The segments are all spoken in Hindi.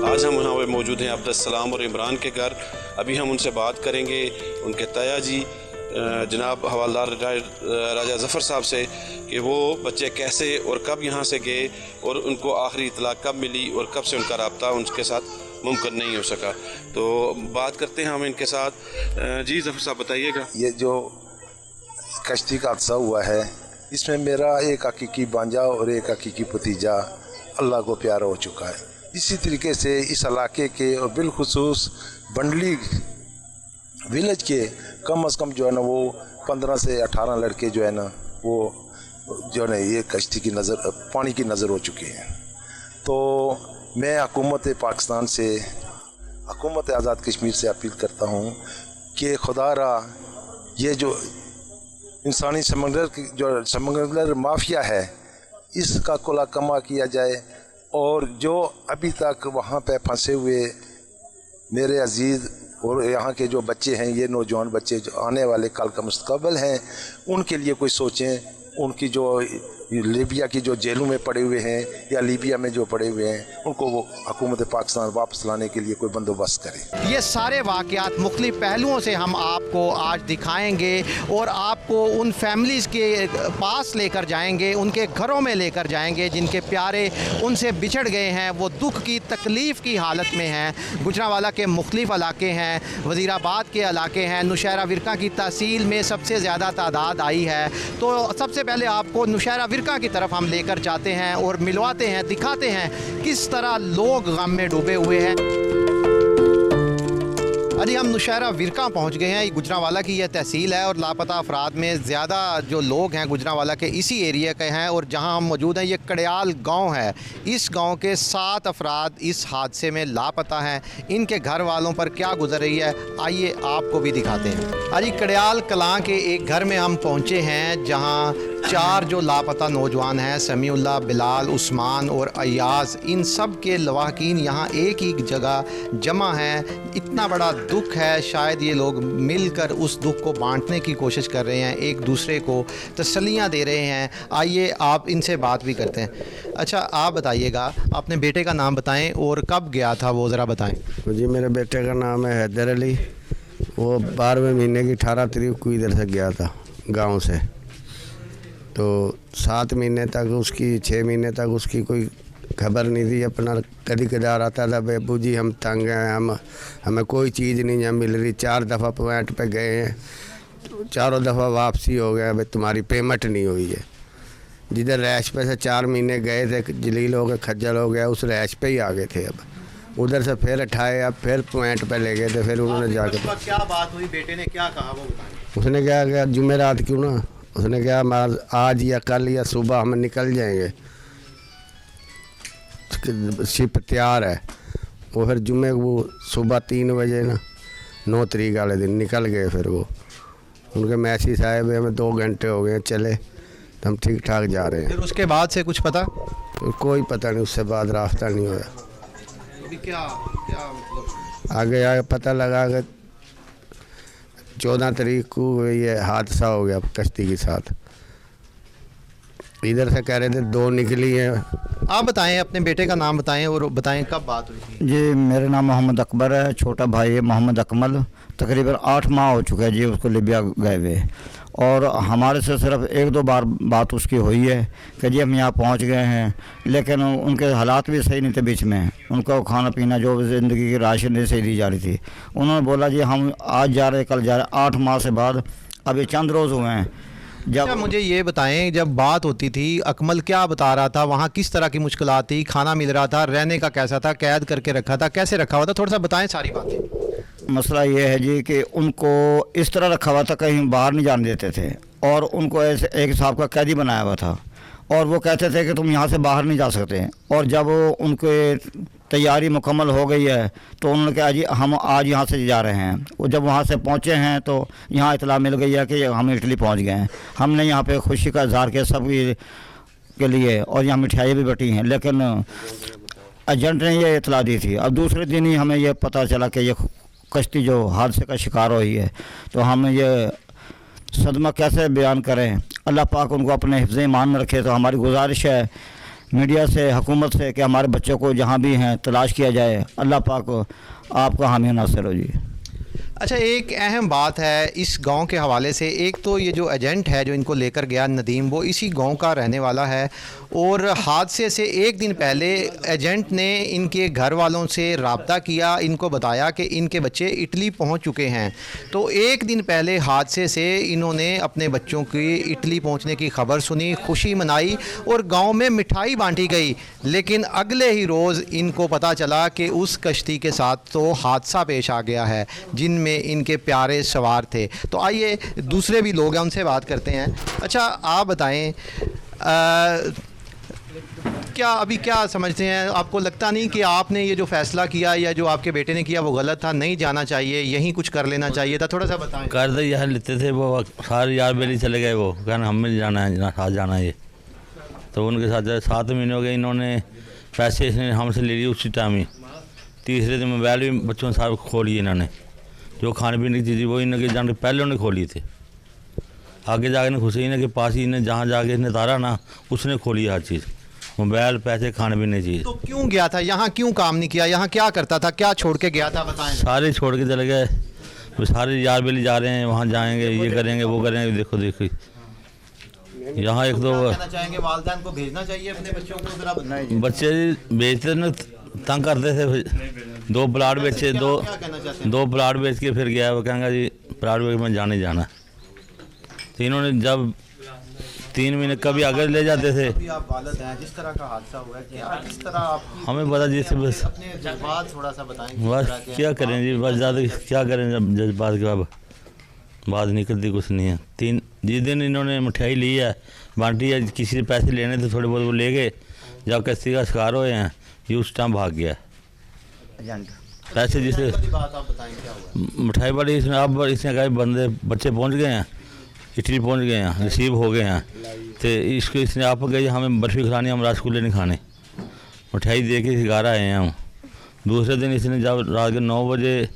आज हम वहाँ पे मौजूद हैं अब्दुलसलाम और इमरान के घर। अभी हम उनसे बात करेंगे उनके ताया जी जनाब हवालदार राजा ज़फ़र साहब से कि वो बच्चे कैसे और कब यहाँ से गए और उनको आखिरी इतला कब मिली और कब से उनका रब्ता उनके साथ मुमकिन नहीं हो सका। तो बात करते हैं हम इनके साथ। जी ज़फ़र साहब बताइएगा। ये जो कश्ती का हादसा हुआ है इसमें मेरा एक हकीकी बांजा और एक हकीकी भतीजा अल्लाह को प्यारा हो चुका है। इसी तरीके से इस इलाके के और बिलखुसूस बंडली विलेज के कम से कम जो है ना वो 15 से 18 लड़के जो है ना वो जो है ना ये कश्ती की नज़र पानी की नज़र हो चुके हैं। तो मैं हुकूमत पाकिस्तान से हुकूमत आज़ाद कश्मीर से अपील करता हूँ कि खुदारा ये जो इंसानी स्मगलर माफिया है इसका कुला कमा किया जाए और जो अभी तक वहाँ पे फंसे हुए मेरे अजीज़ और यहाँ के जो बच्चे हैं, ये नौजवान बच्चे जो आने वाले कल का मुस्तकबिल हैं, उनके लिए कोई सोचें। उनकी जो लीबिया की जो जेलों में पड़े हुए हैं या लीबिया में जो पड़े हुए हैं उनको वो हुकूमत पाकिस्तान वापस लाने के लिए कोई बंदोबस्त करे। ये सारे वाक़यात मुख्तलिफ़ पहलुओं से हम आपको आज दिखाएंगे और आपको उन फैमिलीज़ के पास लेकर जाएंगे, उनके घरों में लेकर जाएंगे जिनके प्यारे उनसे बिछड़ गए हैं, वो दुख की तकलीफ़ की हालत में हैं। गुजरांवाला के मुख्तलिफ़ इलाके हैं, वज़ीराबाद के इलाके हैं, नौशहरा विरका की तहसील में सबसे ज़्यादा तादाद आई है। तो सबसे पहले आपको नौशहरा विरका की तरफ हम लेकर जाते हैं और मिलवाते हैं, दिखाते हैं किस तरह लोग गम में डूबे हुए हैं। अभी हम नौशहरा विरका पहुंच गए हैं। ये गुजरांवाला की यह तहसील है और लापता अफराद में ज़्यादा जो लोग हैं गुजरांवाला के इसी एरिया के हैं और जहां हम मौजूद हैं ये कड़याल गांव है। इस गांव के 7 अफराद इस हादसे में लापता हैं। इनके घर वालों पर क्या गुजर रही है आइए आपको भी दिखाते हैं। अजी कड़याल कलां के एक घर में हम पहुँचे हैं जहाँ 4 जो लापता नौजवान हैं, समीउल्लाह, बिलाल, उस्मान और अयाज, इन सब के लवाकिन यहाँ एक ही जगह जमा हैं। इतना बड़ा दुख है, शायद ये लोग मिलकर उस दुख को बांटने की कोशिश कर रहे हैं, एक दूसरे को तसल्लियाँ दे रहे हैं। आइए आप इनसे बात भी करते हैं। अच्छा आप बताइएगा, अपने बेटे का नाम बताएं और कब गया था वो ज़रा बताएं। जी मेरे बेटे का नाम है हैदर अली। वो 12वें महीने की 18 तारीख को इधर से गया था गाँव से। तो 7 महीने तक उसकी 6 महीने तक उसकी कोई खबर नहीं थी। अपना कभी कदार आता था, बेबू जी हम तंग हैं, हमें कोई चीज़ नहीं यहाँ मिल रही। 4 दफ़ा पॉइंट पे गए हैं, तो चारों दफ़ा वापसी हो गया, भाई तुम्हारी पेमेंट नहीं हुई है। जिधर रैश पे से 4 महीने गए थे, जलील हो गए, खज्जल हो गया, उस रैश पे ही आ गए थे। अब उधर से फिर उठाए, अब फिर पॉइंट पे ले गए थे। फिर उन्होंने जाके क्या बात हुई, बेटे ने क्या कहा वो बताएं। उसने क्या जुमेरात क्यों ना, उसने कहा आज या कल या सुबह हम निकल जाएंगे, शिप तैयार है। वो फिर जुमे वो सुबह 3 बजे ना 9 तारीख वाले दिन निकल गए। फिर वो उनके मैसेज आए हुए हमें 2 घंटे हो गए चले, तो हम ठीक ठाक जा रहे हैं। फिर उसके बाद से कुछ पता? तो कोई पता नहीं, उससे बाद रास्ता नहीं होया। क्या मतलब आगे पता लगा कि 14 तारीख को ये हादसा हो गया कश्ती के साथ। इधर से कह रहे थे 2 निकली हैं। आप बताएं, अपने बेटे का नाम बताएं और बताएं कब बात हुई थी। जी मेरा नाम मोहम्मद अकबर है, छोटा भाई है मोहम्मद अकमल। तकरीबन 8 माह हो चुका है जी उसको लिबिया गए हुए, और हमारे से सिर्फ 1-2 बार बात उसकी हुई है कि जी हम यहाँ पहुँच गए हैं, लेकिन उनके हालात भी सही नहीं थे। बीच में उनको खाना पीना जो ज़िंदगी की राशन नहीं सही दी जा रही थी। उन्होंने बोला जी हम आज जा रहे कल जा रहे। 8 माह से बाद अभी चंद रोज़ हुए हैं। जब मुझे ये बताएं, जब बात होती थी अकमल क्या बता रहा था, वहाँ किस तरह की मुश्किलात थी, खाना मिल रहा था, रहने का कैसा था, कैद करके रखा था, कैसे रखा हुआ था, थोड़ा सा बताएं सारी बातें। मसला ये है जी कि उनको इस तरह रखा हुआ था, कहीं बाहर नहीं जाने देते थे, और उनको ऐसे एक साहब का कैदी बनाया हुआ था, और वो कहते थे कि तुम यहाँ से बाहर नहीं जा सकते। और जब उनके तैयारी मुकम्मल हो गई है तो उन्होंने कहा जी हम आज यहाँ से जा रहे हैं। वो जब वहाँ से पहुँचे हैं तो यहाँ इतला मिल गई है कि हम इटली पहुँच गए हैं। हमने यहाँ पे खुशी का इजहार किया सब के लिए, और यहाँ मिठाइयाँ भी बटी हैं, लेकिन एजेंट ने ये इतला दी थी। अब दूसरे दिन ही हमें ये पता चला कि ये कश्ती जो हादसे का शिकार हुई है। तो हम ये सदमा कैसे बयान करें। अल्लाह पाक उनको अपने हिफ्ज़ ईमान में रखे। तो हमारी गुजारिश है मीडिया से, हुकूमत से कि हमारे बच्चों को जहाँ भी हैं तलाश किया जाए। अल्लाह पाक आपका हामी नासिर हो जी। अच्छा, एक अहम बात है इस गांव के हवाले से। एक तो ये जो एजेंट है जो इनको लेकर गया नदीम, वो इसी गांव का रहने वाला है और हादसे से एक दिन पहले एजेंट ने इनके घर वालों से रब्ता किया, इनको बताया कि इनके बच्चे इटली पहुंच चुके हैं। तो एक दिन पहले हादसे से इन्होंने अपने बच्चों की इटली पहुंचने की खबर सुनी, खुशी मनाई और गांव में मिठाई बांटी गई। लेकिन अगले ही रोज़ इनको पता चला कि उस कश्ती के साथ तो हादसा पेश आ गया है जिनमें इनके प्यारे सवार थे। तो आइए दूसरे भी लोग हैं, उनसे बात करते हैं। अच्छा, आप बताएं, क्या समझते हैं? आपको लगता नहीं कि आपने ये जो फ़ैसला किया या जो आपके बेटे ने किया वो गलत था, नहीं जाना चाहिए, यहीं कुछ कर लेना चाहिए था? थोड़ा सा बताएं। कर्ज यहाँ लेते थे, वो सारे यार बेली चले गए, वो कहना हमें नहीं जाना है, साथ जाना है ये। तो उनके साथ 7 महीने हो गए, इन्होंने पैसे इसने हमसे ले लिए उसी टाइम ही। तीसरे दिन मोबाइल भी बच्चों ने सारे खो लिए इन्होंने, जो खाने पीने की चीज़ वो इनके जान के पहले उन्हें खो ली थी। आगे जाके इन्हें हुसैन के पास ही इन्हें जहाँ जाके इन्हें तारा ना, उसने खो लिया हर चीज़, मोबाइल, पैसे, खाने पीने चीज़। तो क्यों गया था यहाँ, क्यों काम नहीं किया यहाँ, क्या करता था, क्या छोड़ के गया था, बताएं। सारे छोड़ के चले गए, वो सारे यार बेली जा रहे हैं, वहाँ जाएंगे, ये करेंगे, वो करेंगे। देखो देखो यहाँ एक दो कहना चाहेंगे वालिदैन को भेजना चाहिए अपने बच्चों को? जरा बच्चे बेचते न, तंग करते थे। 2 प्लाट बेचे, दो प्लाट बेच के फिर गया, वो कहेंगे जी प्लाट बेच में जाने जाना। तो इन्होंने जब 3 महीने कभी आगे ले जाते थे। आप वालिद हैं, जिस तरह का हादसा हुआ है, क्या किस तरह आपकी हमें पता जिससे बस अपने जज्बात थोड़ा सा बताएं। बस क्या करें जी, बस ज़्यादा क्या करें, जब जज्बात के बाद बात निकलती कुछ नहीं है। जिस दिन इन्होंने मिठाई ली है, बांटी है, किसी से पैसे लेने थे थोड़े बहुत, वो ले गए। जब कश्ती का शिकार हुए हैं ये उस टाइम भाग गया पैसे जिसे बात आप बताएं क्या हुआ? मिठाई वाली इसने अब इसने कहा बंदे बच्चे पहुंच गए हैं, इटली पहुंच गए हैं, रिसीव हो गए हैं। तो इसको इसने आप गई हमें बर्फ़ी खिलानी, हम रसगुल्ले नहीं खाने, मिठाई दे के शिकार आए हैं हम। दूसरे दिन इसने जब रात के 9 बजे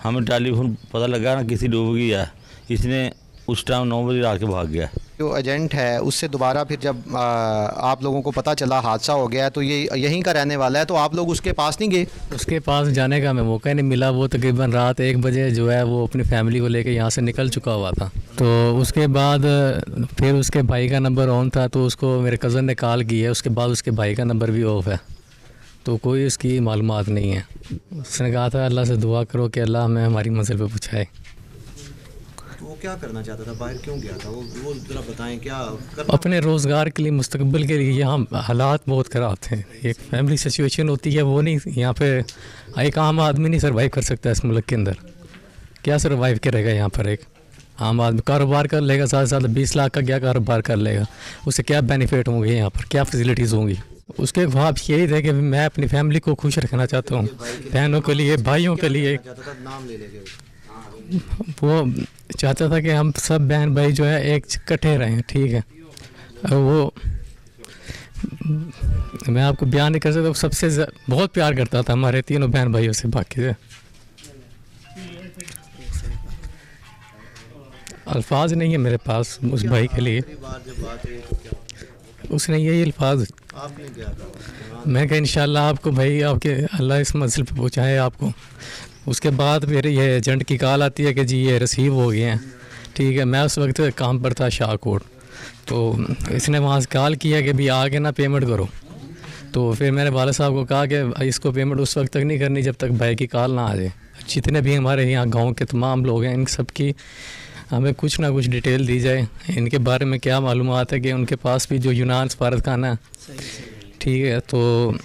हमें टेलीफोन पता लगा ना किसी डूब गई है, इसने उस टाइम 9 बजे रात के भाग गया। जो एजेंट है उससे दोबारा फिर जब आप लोगों को पता चला हादसा हो गया तो ये यहीं का रहने वाला है, तो आप लोग उसके पास नहीं गए? उसके पास जाने का हमें मौका ही नहीं मिला। वो तकरीबन रात 1 बजे जो है वो अपनी फैमिली को लेकर यहाँ से निकल चुका हुआ था। तो उसके बाद फिर उसके भाई का नंबर ऑन था, तो उसको मेरे कज़न ने कॉल की है। उसके बाद उसके भाई का नंबर भी ऑफ है, तो कोई उसकी मालूमात नहीं है। उसने कहा था अल्लाह से दुआ करो कि अल्लाह हमें हमारी मंजिल पे पहुँचाए। वो क्या करना चाहता था, बाहर क्यों गया था वो जरा बताएं। क्या अपने रोज़गार के लिए, मुस्तकबिल के लिए। यहाँ हालात बहुत ख़राब थे, एक फैमिली सिचुएशन होती है, वो नहीं यहाँ पे एक आम आदमी नहीं सर्वाइव कर सकता इस मुल्क के अंदर। क्या सर्वाइव करेगा यहाँ पर एक आम आदमी? कारोबार कर लेगा, साथ साथ 20 लाख का क्या कारोबार कर लेगा, उससे क्या बेनिफिट होंगे यहाँ पर, क्या फैसिलिटीज़ होंगी? उसके ख्वाब यही थे कि मैं अपनी फैमिली को खुश रखना चाहता हूँ, बहनों के लिए, भाइयों के लिए। नाम ले लेंगे वो चाहता था कि हम सब बहन भाई जो है एक इकट्ठे रहें, ठीक है। वो मैं आपको बयान नहीं कर सकता, सबसे बहुत प्यार करता था हमारे तीनों बहन भाइयों से। बाकी से अल्फाज नहीं है मेरे पास उस भाई के लिए। उसने यही अल्फाज, मैं कहा इंशाल्लाह आपको भाई, आपके अल्लाह इस मंजिल पे पहुँचाए आपको। उसके बाद फिर ये एजेंट की कॉल आती है कि जी ये रिसीव हो गए हैं, ठीक है। मैं उस वक्त काम पर था शाहकोट, तो इसने वहाँ से कॉल किया कि भी आके ना पेमेंट करो। तो फिर मैंने वाले साहब को कहा कि इसको पेमेंट उस वक्त तक नहीं करनी जब तक भाई की कॉल ना आ जाए। जितने भी हमारे यहाँ गांव के तमाम लोग हैं, इन सब की हमें कुछ ना कुछ डिटेल दी जाए, इनके बारे में क्या मालूमात है कि उनके पास भी जो यूनान सफारतखाना है, ठीक है, तो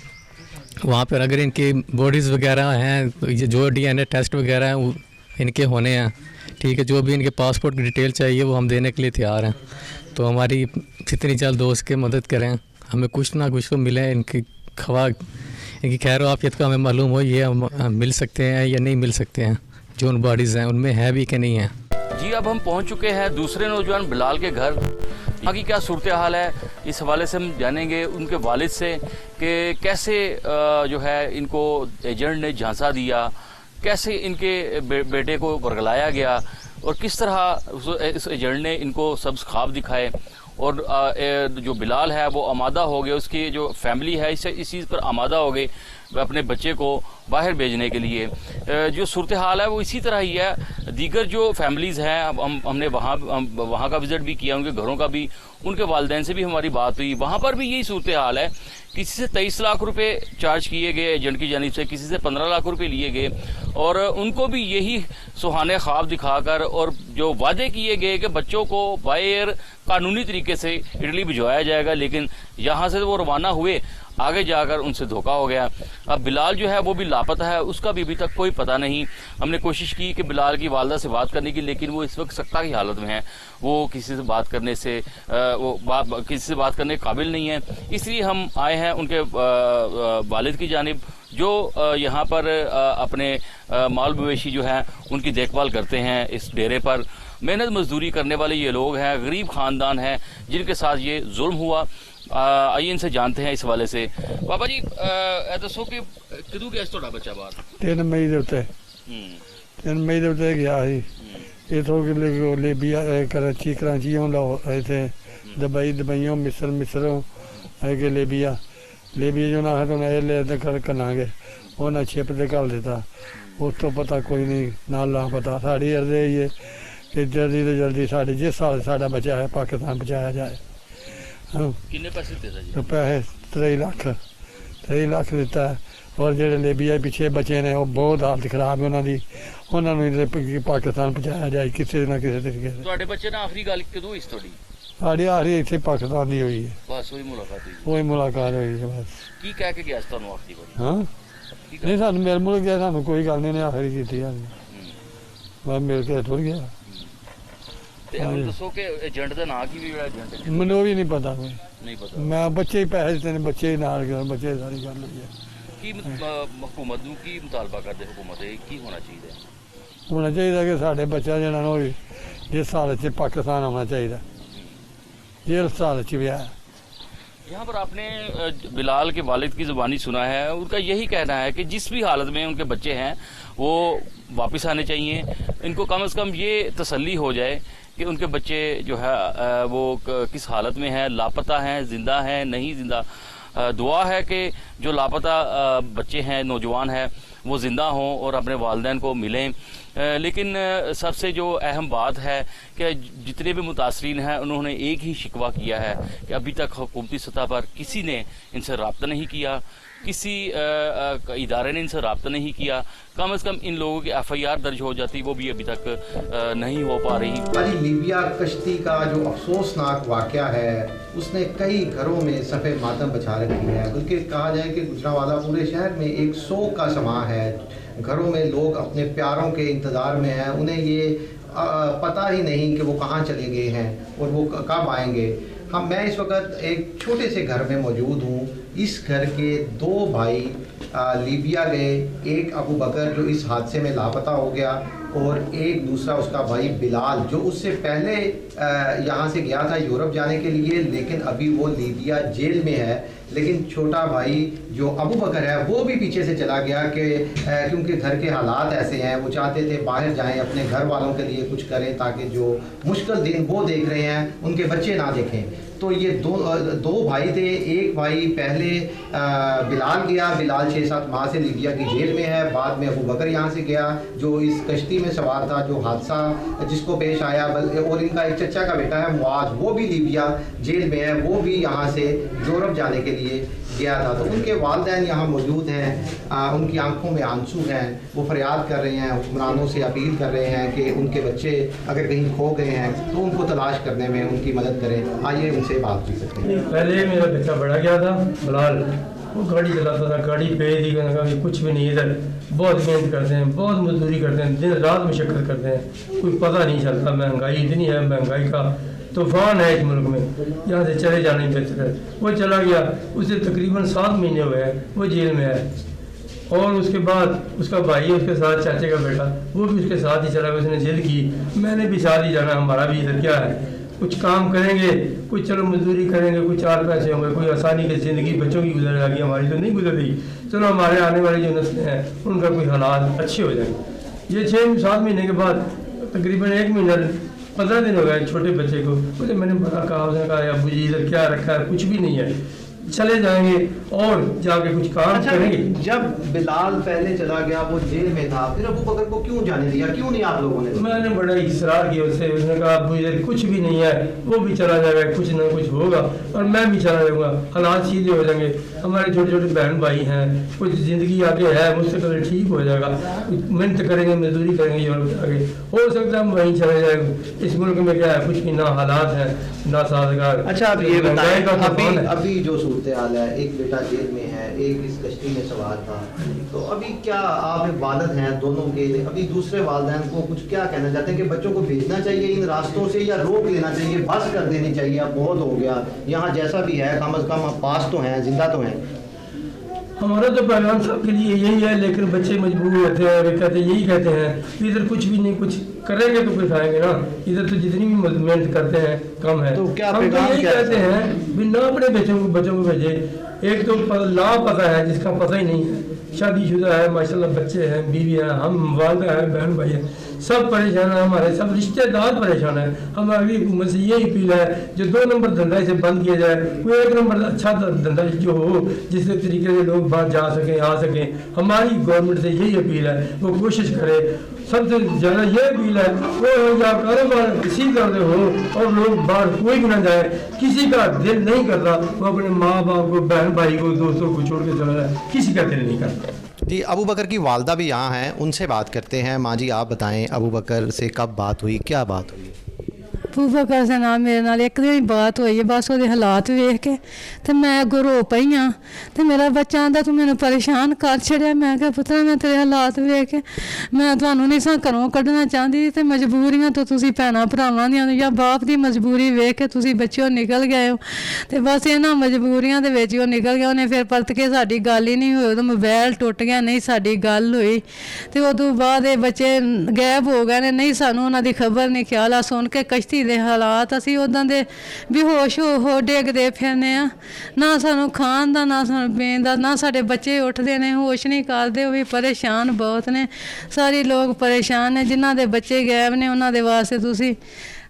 वहाँ पर अगर इनकी बॉडीज़ वगैरह हैं, तो ये जो DNA टेस्ट वगैरह हैं वो इनके होने हैं, ठीक है। जो भी इनके पासपोर्ट की डिटेल चाहिए वो हम देने के लिए तैयार हैं। तो हमारी जितनी जल्द हो सके मदद करें, हमें कुछ ना कुछ तो मिले। इनकी खैर आफियत का हमें मालूम हो, ये हम मिल सकते हैं या नहीं मिल सकते हैं, जो उन बॉडीज़ हैं उनमें है भी कि नहीं है। जी, अब हम पहुंच चुके हैं दूसरे नौजवान बिलाल के घर। यहाँ की क्या सूरत हाल है, इस हवाले से हम जानेंगे उनके वालिद से कि कैसे जो है इनको एजेंट ने झांसा दिया, कैसे इनके बेटे को बरगलाया गया और किस तरह इस एजेंट ने इनको सब ख्वाब दिखाए और जो बिलाल है वो आमादा हो गए, उसकी जो फैमिली है इस चीज़ पर आमादा हो गए अपने बच्चे को बाहर भेजने के लिए। जो सूरत हाल है वो इसी तरह ही है। दीगर जो फैमिलीज़ हैं, हमने वहाँ का विज़िट भी किया, उनके घरों का भी, उनके वालिदैन से भी हमारी बात हुई, वहाँ पर भी यही सूरत हाल है। किसी से 23 लाख रुपए चार्ज किए गए एजेंट की जानिब से, किसी से 15 लाख रुपए लिए गए और उनको भी यही सुहाने ख्वाब दिखाकर और जो वादे किए गए कि बच्चों को बाय एयर कानूनी तरीके से इटली भिजवाया जाएगा, लेकिन यहाँ से वो रवाना हुए, आगे जाकर उनसे धोखा हो गया। अब बिलाल जो है वो भी लापता है, उसका भी अभी तक कोई पता नहीं। हमने कोशिश की कि बिलाल की वालदा से बात करने की, लेकिन वो इस वक्त सख्ता की हालत में है, वो किसी से बात करने से किसी से बात करने के काबिल नहीं है। इसलिए हम आए हैं उनके वालिद की जानिब, जो यहाँ पर अपने माल मवेशी जो है उनकी देखभाल करते हैं। इस डेरे पर मेहनत मजदूरी करने वाले ये लोग हैं, गरीब ख़ानदान हैं जिनके साथ ये जुल्म हुआ। आइए इनसे जानते हैं इस वाले से। बाबा जी दसो कि कदों गया ਤੁਹਾਡਾ ਬੱਚਾ ਬਾਹਰ? 3 ਮਈ ਦੇ ਉੱਤੇ 3 ਮਈ ਦੇ ਉੱਤੇ ਗਿਆ ਸੀ ਇਥੋਂ ਲੀਬੀਆ कराची ਇੱਥੇ ਦੁਬਈੋਂ ਮਿਸਰੋਂ ਹੈ ਕਿ ਲੀਬੀਆ ਜੋ ਨਾ ਹੈ ਤਾਂ ਇਹ ਲੈ ਤੇ ਕਰਾਂਗੇ ਉਹਨਾਂ ਛਿਪ ਤੇ ਘੱਲ ਦਿੱਤਾ। ਉਸ ਤੋਂ ਪਤਾ ਕੋਈ ਨਹੀਂ, ਨਾ ਲਾਪਤਾ। ਸਾਡੀ ਅਰਜ਼ੀ ਇਹ ਕਿ ਜਲਦੀ ਤੋਂ ਜਲਦੀ ਸਾਡੇ ਜਿਸ ਸਾਲ ਸਾਡਾ ਬੱਚਾ ਹੈ ਪਾਕਿਸਤਾਨ ਪਹੁੰਚਾਇਆ ਜਾਏ। ਕਿੰਨੇ ਪੈਸੇ ਦਿੱਤੇ ਜੀ? ਪੈਸੇ 23 ਲੱਖ ਦਿੱਤਾ। ਔਰ ਜਿਹੜੇ ਲੀਬੀਆ ਪਿੱਛੇ ਬੱਚੇ ਨੇ ਉਹ ਬਹੁਤ ਹਾਲਤ ਖਰਾਬ ਹੈ ਉਹਨਾਂ ਦੀ, ਉਹਨਾਂ ਨੂੰ ਪਾਕਿਸਤਾਨ ਪਹੁੰਚਾਇਆ ਜਾਏ ਕਿਸੇ ਨਾ ਕਿਸੇ ਤਰੀਕੇ ਨਾਲ। ਤੁਹਾਡੇ ਬੱਚੇ ਨਾਲ ਆਖਰੀ ਗੱਲ ਕਦੋਂ ਹੋਈ ਤੁਹਾਡੀ? ਸਾਡੀ ਆਖਰੀ ਇੱਥੇ ਪਾਕਿਸਤਾਨ ਦੀ ਹੋਈ ਹੈ, ਬਸ ਉਹੀ ਮੁਲਾਕਾਤ ਹੋਈ? ਉਹੀ ਮੁਲਾਕਾਤ ਹੋਈ ਹੈ ਬਸ। ਕੀ ਕਹਿ ਕੇ ਗਿਆ ਸੀ ਤੁਹਾਨੂੰ ਆਖਰੀ ਵਾਰੀ? ਹਾਂ ਨਹੀਂ, ਸਾਨੂੰ ਮਿਲ ਮੁਲ ਗਿਆ, ਸਾਨੂੰ ਕੋਈ ਗੱਲ ਨਹੀਂ, ਆਖਰੀ ਕੀਤੀ ਆ ਮੈਂ ਮਿਲ ਕੇ ਤੁਰ ਗਿਆ। ਤੇ ਹੁਣ ਦੱਸੋ ਕਿ ਏਜੰਟ ਦਾ ਨਾਂ ਕੀ ਵੀ ਜਿਹੜਾ ਏਜੰਟ? ਮੈਨੂੰ ਵੀ ਨਹੀਂ ਪਤਾ, ਕੋਈ ਨਹੀਂ ਪਤਾ। ਮੈਂ ਬੱਚੇ ਹੀ ਪੈਸੇ ਦਿੱਤੇ ਨੇ, ਬੱਚੇ ਹੀ ਨਾਲ ਗਏ, ਬੱਚੇ ਸਾਰੀ ਗੱਲ ਹੋਈ ਹੈ। ਕੀ ਹਕੂਮਤ ਨੂੰ ਕੀ ਮੁਤਾਲਬਾ ਕਰਦੇ ਹੁਕੂਮਤ ਇਹ ਕੀ ਹੋਣਾ ਚਾਹੀਦਾ? ਹੋਣਾ ਚਾਹੀਦਾ ਕਿ ਸਾਡੇ ਬੱਚਾ ਜਿਹੜਾ ਨਾ ਹੋਵੇ जिस हालत से पाकिस्तान होना चाहिए, जिस हालत से ब्याह। यहाँ पर आपने बिलाल के वालिद की ज़ुबानी सुना है, उनका यही कहना है कि जिस भी हालत में उनके बच्चे हैं वो वापस आने चाहिए। इनको कम से कम ये तसल्ली हो जाए कि उनके बच्चे जो है वो किस हालत में हैं, लापता हैं, ज़िंदा हैं, नहीं ज़िंदा। दुआ है कि जो लापता बच्चे हैं, नौजवान हैं, वो ज़िंदा हों और अपने वालिदैन को मिलें। लेकिन सबसे जो अहम बात है कि जितने भी मुतासरीन हैं उन्होंने एक ही शिकवा किया है कि अभी तक हुकूमती सतह पर किसी ने इनसे रब्ता नहीं किया, किसी इदारे ने इनसे रब्ता नहीं किया। कम से कम इन लोगों की FIR दर्ज हो जाती, वो भी अभी तक नहीं हो पा रही। अली लीबिया कश्ती का जो अफसोसनाक वाक़या है उसने कई घरों में सफ़े मातम बचा रखी है, बल्कि कहा जाए कि गुजरांवाला पूरे शहर में एक सोग का समा है। घरों में लोग अपने प्यारों के इंतज़ार में हैं, उन्हें ये पता ही नहीं कि वो कहाँ चले गए हैं और वो कब आएंगे। मैं इस वक्त एक छोटे से घर में मौजूद हूँ। इस घर के 2 भाई लीबिया गए, एक अबू बकर जो इस हादसे में लापता हो गया और एक दूसरा उसका भाई बिलाल जो उससे पहले यहाँ से गया था यूरोप जाने के लिए, लेकिन अभी वो लीबिया जेल में है। लेकिन छोटा भाई जो अबू बकर है वो भी पीछे से चला गया कि क्योंकि घर के हालात ऐसे हैं, वो चाहते थे बाहर जाएं, अपने घर वालों के लिए कुछ करें ताकि जो मुश्किल दिन वो देख रहे हैं उनके बच्चे ना देखें। तो ये दो भाई थे। एक भाई पहले बिलाल गया, बिलाल 6-7 माह से लीबिया की जेल में है। बाद में अबू बकर यहाँ से गया जो इस कश्ती में सवार था, जो हादसा जिसको पेश आया। और इनका एक चचा का बेटा है मुआज, वो भी लीबिया जेल में है, वो भी यहाँ से यूरोप जाने के लिए गया था। तो उनके वालिदैन यहाँ मौजूद हैं, उनकी आंखों में आंसू हैं, वो फरियाद कर रहे हैं, हुक्मरानों से अपील कर रहे हैं कि उनके बच्चे अगर कहीं खो गए हैं तो उनको तलाश करने में उनकी मदद करें। आइए उनसे बात कर सकते हैं। पहले मेरा बच्चा बड़ा गया था बिलाल, वो गाड़ी चलाता था, गाड़ी पे दी कभी कुछ भी नहीं। इधर बहुत मेहनत करते हैं, बहुत मजदूरी करते हैं, दिन रात मशक्क़त करते हैं, कोई पता नहीं चलता। महंगाई इतनी है, महंगाई का तूफान है इस मुल्क में, यहाँ से चले जाना ही बेहतर है। वो चला गया, उसे तकरीबन 7 महीने हुए हैं, वो जेल में है। और उसके बाद उसका भाई उसके साथ, चाचे का बेटा, वो भी उसके साथ ही चला गया। उसने जिद की मैंने भी साथ ही जाना, हमारा भी इधर क्या है, कुछ काम करेंगे, कुछ चलो मजदूरी करेंगे, कुछ 4 पैसे होंगे, कोई आसानी की ज़िंदगी बच्चों की गुजर जाएगी, हमारी तो नहीं गुजर रही। चलो हमारे आने वाली जो नस्लें हैं उनका कोई हालात अच्छे हो जाएंगे। ये 6-7 महीने के बाद तकरीबन 1 महीना 15 दिन हो गए छोटे बच्चे को। बोले मैंने बड़ा कहा, उसने कहा अबू जी इधर क्या रखा है, कुछ भी नहीं है, चले जाएंगे और जाके कुछ काम करेंगे। जब बिलाल पहले चला गया, वो जेल में था, फिर अबू बकर को क्यों जाने दिया, क्यों नहीं आप लोगों ने? मैंने बड़ा इसरार किया उससे, उसने कहा अबू इधर कुछ भी नहीं है, वो भी चला जाएगा, कुछ ना कुछ होगा और मैं भी चला जाऊँगा, हालात सीधे हो जाएंगे, हमारे छोटे छोटे बहन भाई हैं, कुछ ज़िंदगी आगे है, मुस्तकबिल ठीक हो जाएगा, मेहनत करेंगे, मजदूरी करेंगे और आगे हो सकता है हम वहीं चले जाएंगे। इस मुल्क में क्या है, कुछ भी ना हालात हैं ना साजगार। अच्छा, अब ये बताएं, अभी अभी जो सूरत हाल है, एक बेटा जेल में है, एक इस कश्ती में सवार था, तो अभी क्या आप वालिद हैं दोनों के, अभी दूसरे वालिदैन को कुछ क्या कहना चाहते हैं कि बच्चों को भेजना चाहिए इन रास्तों से या रोक लेना चाहिए, बस कर देनी चाहिए, अब बहुत हो गया, यहाँ जैसा भी है कम अज़ कम पास तो हैं, जिंदा तो हैं? हमारा तो पैगाम सबके लिए यही है, लेकिन बच्चे मजबूर होते हैं और कहते यही कहते हैं कि इधर कुछ भी नहीं, कुछ करेंगे तो कुछ खाएंगे ना, इधर तो जितनी भी मेहनत करते हैं कम है। तो क्या हम तो यही कहते हैं भी ना अपने बच्चों को भेजे। एक तो लापता है जिसका पता ही नहीं है, शादीशुदा है माशाल्लाह, बच्चे हैं, बीवी है, हम वालदा है, बहन भाई है, सब परेशान है, हमारे सब रिश्तेदार परेशान है। हमारी हुकूमत से यही अपील है जो 2 नंबर धंधा इसे बंद किया जाए, कोई 1 नंबर अच्छा धंधा जो हो जिस तरीके से लोग बाहर जा सकें आ सकें। हमारी गवर्नमेंट से यही अपील है, वो कोशिश करे। सबसे ज़्यादा ये अपील है वो या कारोबार किसी तरह से हो और लोग बाहर कोई भी ना जाए, किसी का दिल नहीं करता वो अपने माँ बाप को, बहन भाई को, दोस्तों को छोड़ के चला जाए, किसी का दिल नहीं करता। जी, अबू बकर की वालदा भी यहाँ हैं, उनसे बात करते हैं। माँ जी आप बताएं, अबू बकर से कब बात हुई, क्या बात हुई? अबू बकर से नाल मेरे नाल एक दिन बात हुई है, बस वो हालात वेख के तो मैं अगों रो पई हाँ। तो मेरा बच्चा आंदा तू मैंने परेशान कर छड़िया। मैं क्या पुत्रा मैं तेरे हालात वेख के मैं तुहानू नहीं सा घरों कढ़ना चाहती, तो मजबूरियां तो तुसी भैणां भरावां दियां या बाप की मजबूरी वेख के तुसी बच्चों निकल गए हो। तो बस इन्हां मजबूरियां दे विच वो निकल गया। उन्हें फिर परत के साडी गल ही नहीं हुई, तो मोबाइल टुट गया, नहीं साडी गल हुई। तो उदों बाद ये बच्चे गायब हो गए ने, नहीं सानू उन्हां दी खबर नहीं। ख्याल आ सुन के कश्ती दे हालात असी उदां दे बेहोश हो डिगदे फिरने आ, ना सानू खान दा ना सानू पीन दा, ना साडे बच्चे उठदे ने, होश नहीं करदे, वो भी परेशान बहुत ने। सारे लोग परेशान ने, जिन्हां दे बच्चे गायब ने उन्हां दे वास्ते तुसी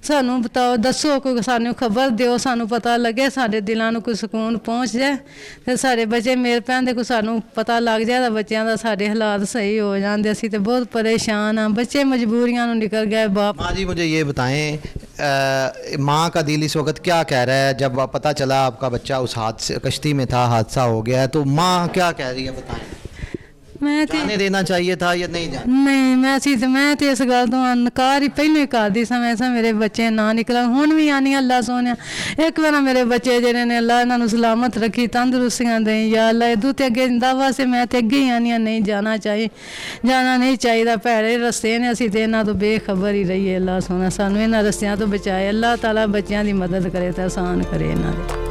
सानू बताओ, दसो, कोई सानू खबर दिओ, सानू पता लगे, साडे दिलां नू कोई सुकून पहुँच जाए, ते साडे बच्चे मेरे भैन दे कोई सानू पता लग जाए, तो बच्चों का साडे हालात सही हो जाते। असी तो बहुत परेशान हाँ, बच्चे मजबूरियां नू निकल गए। बाप माँ जी मुझे ये बताएं, माँ का दिल इस वक्त क्या कह रहा है? जब पता चला आपका बच्चा उस हादसे कश्ती में था, हादसा हो गया है, तो माँ क्या कह रही है बताएं? मैं जाने देना चाहिए था या नहीं जाने? नहीं, मैं तो इस गल तो इनकार ही पहले ही करती समय से मेरे बच्चे ना निकलन। हुण भी आनी अल्लाह सोने एक बार मेरे बच्चे जेने ने अल्लाह इन्होंने सलामत रखी, तंदुरुस्तियां दें या अल्लाह। इदू ते अगे जिंदा वास्ते मैं तो अगे ही आनी नहीं जाना चाहिए, जाना नहीं चाहिए। भैड़े रस्ते ने, असी तो इन्हों तो बेखबर ही रहीए। अल्लाह सोना सानू इन्होंने रस्तियां तो बचाए। अल्लाह ताला बच्चों की मदद करे तो आसान करे इन्हों